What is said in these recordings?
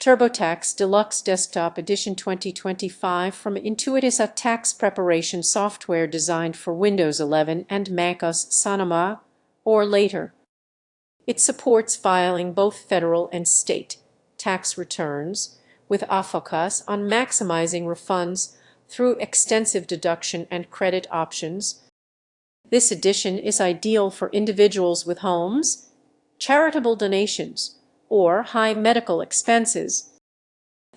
TurboTax Deluxe Desktop Edition 2025 from Intuitus, a tax preparation software designed for Windows 11 and Mac OS Sonoma or later. It supports filing both federal and state tax returns, with a focus on maximizing refunds through extensive deduction and credit options. This edition is ideal for individuals with homes, charitable donations, or high medical expenses.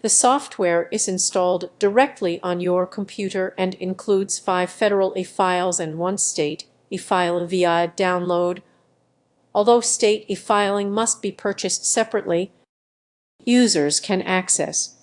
The software is installed directly on your computer and includes 5 federal e-files and 1 state e-file via download. Although state e-filing must be purchased separately, users can access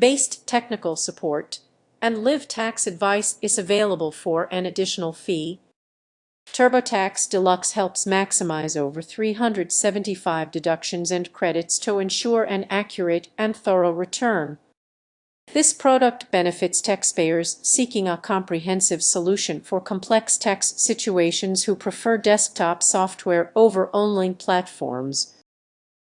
based technical support, and live tax advice is available for an additional fee. TurboTax Deluxe helps maximize over 375 deductions and credits to ensure an accurate and thorough return. This product benefits taxpayers seeking a comprehensive solution for complex tax situations who prefer desktop software over online platforms.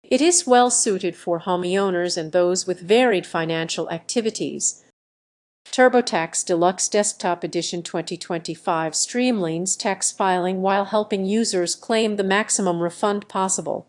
It is well suited for homeowners and those with varied financial activities. TurboTax Deluxe Desktop Edition 2025 streamlines tax filing while helping users claim the maximum refund possible.